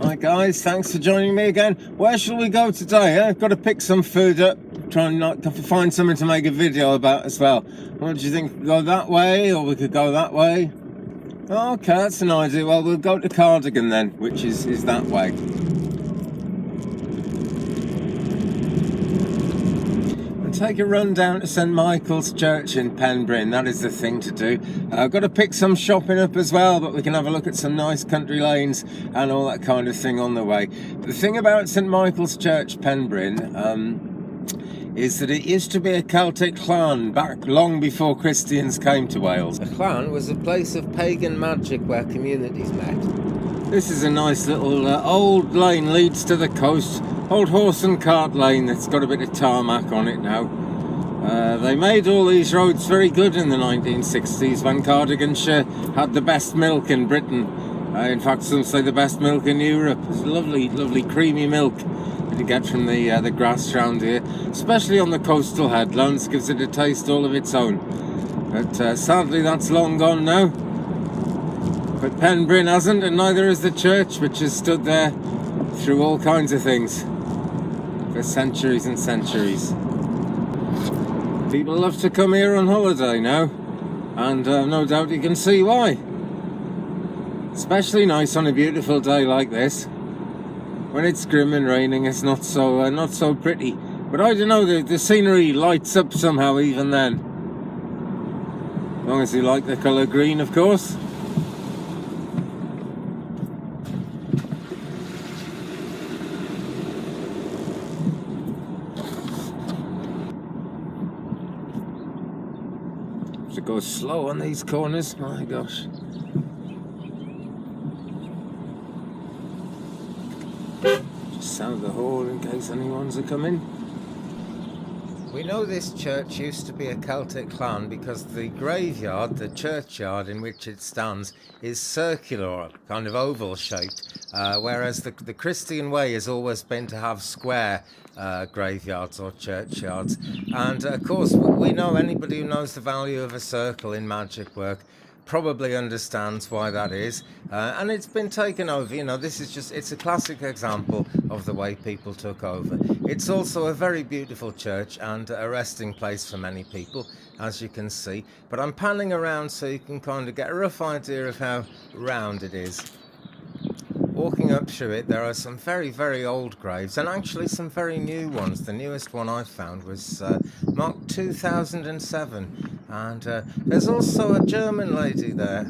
Hi guys, thanks for joining me again. Where shall we go today? I've got to pick some food up, try and not find something to make a video about as well. What do you think? We could go that way, or we could go that way? Okay, that's an idea. Well, we'll go to Cardigan then, which is that way. Take a run down to St Michael's Church in Penbryn. That is the thing to do. I've got to pick some shopping up as well, but we can have a look at some nice country lanes and all that kind of thing on the way. The thing about St Michael's Church, Penbryn, is that it used to be a Celtic clan back long before Christians came to Wales. A clan was a place of pagan magic where communities met. This is a nice little old lane, leads to the coast. Old horse and cart lane that's got a bit of tarmac on it now. They made all these roads very good in the 1960s when Cardiganshire had the best milk in Britain. In fact, some say the best milk in Europe. It's lovely, lovely creamy milk that you get from the grass around here, especially on the coastal headlands. Gives it a taste all of its own. But sadly, that's long gone now. But Penbryn hasn't, and neither has the church, which has stood there through all kinds of things for centuries and centuries. People love to come here on holiday now, and no doubt you can see why. Especially nice on a beautiful day like this. When it's grim and raining, it's not so pretty. But I don't know, the scenery lights up somehow even then. As long as you like the colour green, of course. To go slow on these corners, my gosh. Just sound the horn in case anyone's a coming. We know this church used to be a Celtic clan because the graveyard, the churchyard in which it stands, is circular, kind of oval shaped, whereas the Christian way has always been to have square graveyards or churchyards. And of course, we know anybody who knows the value of a circle in magic work probably understands why that is, and it's been taken over. You know, this is just, it's a classic example of the way people took over. It's also a very beautiful church and a resting place for many people, as you can see, but I'm panning around so you can kind of get a rough idea of how round it is. Walking up through it, there are some very, very old graves, and actually some very new ones. The newest one I found was marked 2007, and there's also a German lady there,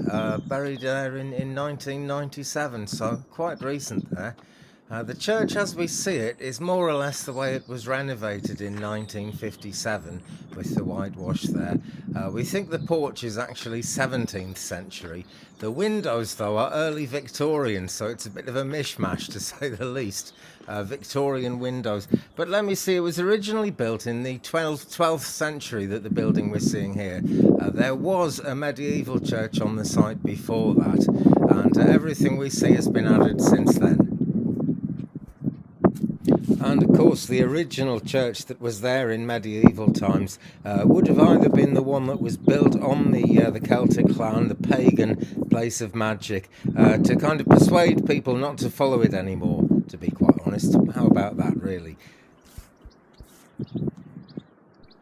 buried there in 1997, so quite recent there. The church as we see it is more or less the way it was renovated in 1957 with the whitewash there. We think the porch is actually 17th century. The windows though are early Victorian, so it's a bit of a mishmash to say the least. Victorian windows. But let me see, it was originally built in the 12th century, that the building we're seeing here. There was a medieval church on the site before that, and everything we see has been added since then. And of course, the original church that was there in medieval times would have either been the one that was built on the Celtic clan, the pagan place of magic, to kind of persuade people not to follow it anymore, to be quite honest. How about that, really?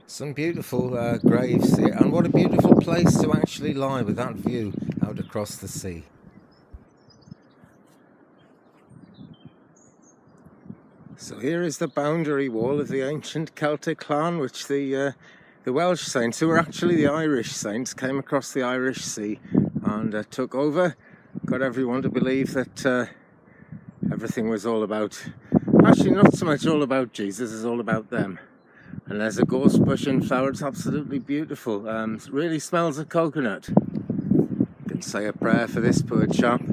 Some beautiful graves here, and what a beautiful place to actually lie with that view out across the sea. So here is the boundary wall of the ancient Celtic clan, which the Welsh saints, who were actually the Irish saints, came across the Irish Sea and took over, got everyone to believe that everything was all about, actually not so much all about Jesus, it's all about them. And there's a gorse bush in flower, it's absolutely beautiful. It really smells of coconut. You can say a prayer for this poor chap,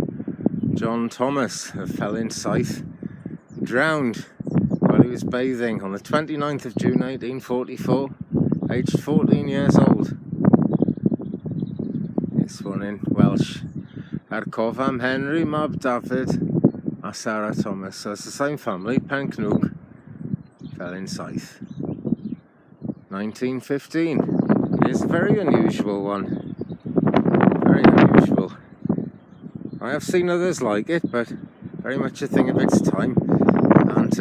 John Thomas of Felin Scythe, drowned while he was bathing on the 29th of June 1844, aged 14 years old. This one in Welsh. Cofam Henry Mab David a Sarah Thomas. So it's the same family, Pencnwg, Felin Scythe. 1915. It's a very unusual one. Very unusual. I have seen others like it, but very much a thing of its time. And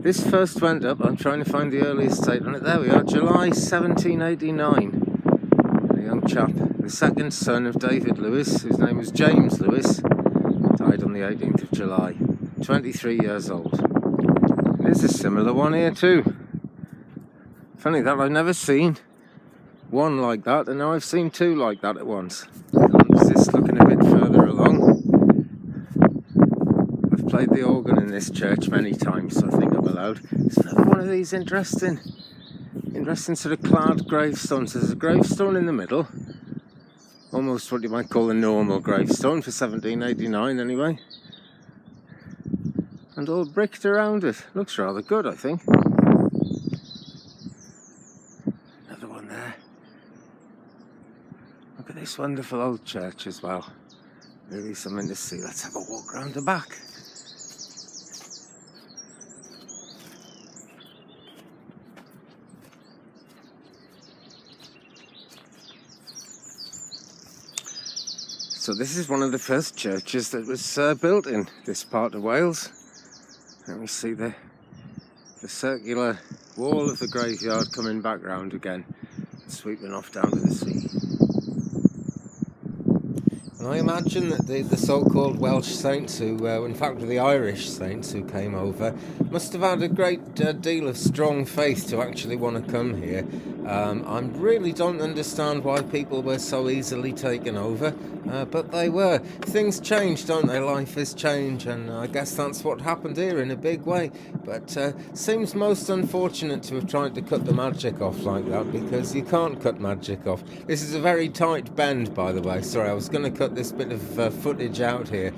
this first went up, I'm trying to find the earliest date on it, there we are, July 1789. A young chap, the second son of David Lewis, whose name was James Lewis, died on the 18th of July, 23 years old. There's a similar one here too. Funny that I've never seen one like that, and now I've seen two like that at once. Is this looking a bit further along? I've played the organ in this church many times, so I think I'm allowed. There's another one of these interesting sort of clad gravestones. There's a gravestone in the middle, almost what you might call a normal gravestone for 1789 anyway, and all bricked around it. Looks rather good, I think. Another one there. Look at this wonderful old church as well. Really something to see. Let's have a walk round the back. So this is one of the first churches that was built in this part of Wales. And we see the circular wall of the graveyard coming back round again, sweeping off down to the sea. And I imagine that the so-called Welsh saints who, in fact the Irish saints who came over, must have had a great deal of strong faith to actually want to come here. I really don't understand why people were so easily taken over, but they were. Things change, don't they? Life is change, and I guess that's what happened here in a big way. But seems most unfortunate to have tried to cut the magic off like that, because you can't cut magic off. This is a very tight bend, by the way. Sorry, I was going to cut this bit of footage out here,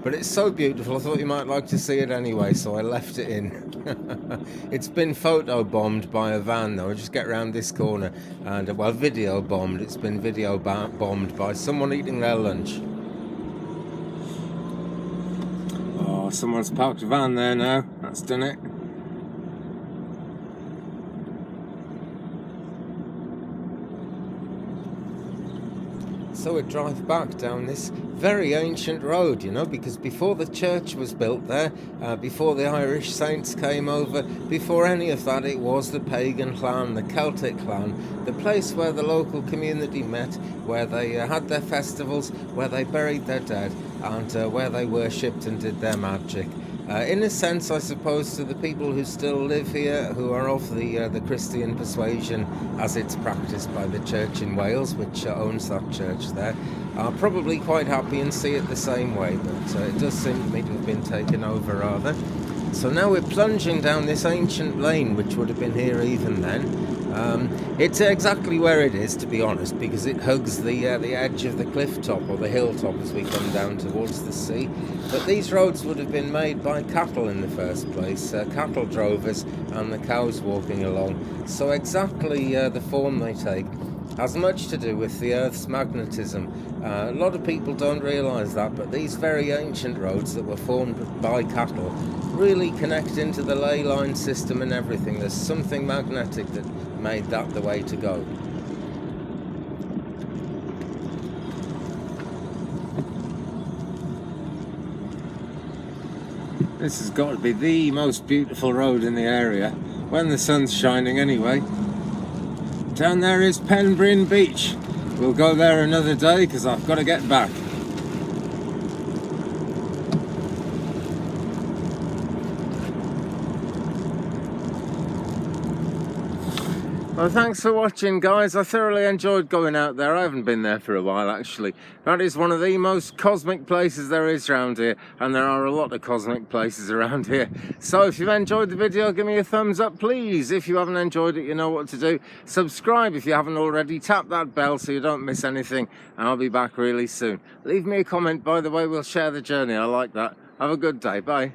but it's so beautiful I thought you might like to see it anyway, so I left it in. It's been photo bombed by a van though. I just get around this corner and, well, video bombed. It's been video bombed by someone eating their lunch. Oh, someone's parked a van there now. That's done it. So we drive back down this very ancient road, you know, because before the church was built there, before the Irish saints came over, before any of that, it was the pagan clan, the Celtic clan, the place where the local community met, where they had their festivals, where they buried their dead, and where they worshipped and did their magic. In a sense, I suppose, to the people who still live here, who are of the Christian persuasion as it's practiced by the church in Wales, which owns that church there, are probably quite happy and see it the same way, but it does seem to me to have been taken over rather. So now we're plunging down this ancient lane, which would have been here even then. It's exactly where it is, to be honest, because it hugs the edge of the cliff top, or the hilltop, as we come down towards the sea. But these roads would have been made by cattle in the first place, cattle drovers and the cows walking along. So exactly the form they take has much to do with the Earth's magnetism. A lot of people don't realise that, but these very ancient roads that were formed by cattle really connect into the ley line system and everything. There's something magnetic that made that the way to go. This has got to be the most beautiful road in the area, when the sun's shining anyway. Down there is Penbryn Beach. We'll go there another day because I've got to get back. Well, thanks for watching, guys. I thoroughly enjoyed going out there. I haven't been there for a while, actually. That is one of the most cosmic places there is around here, and there are a lot of cosmic places around here. So if you've enjoyed the video, give me a thumbs up, please. If you haven't enjoyed it, you know what to do. Subscribe if you haven't already. Tap that bell so you don't miss anything, and I'll be back really soon. Leave me a comment, by the way. We'll share the journey. I like that. Have a good day. Bye.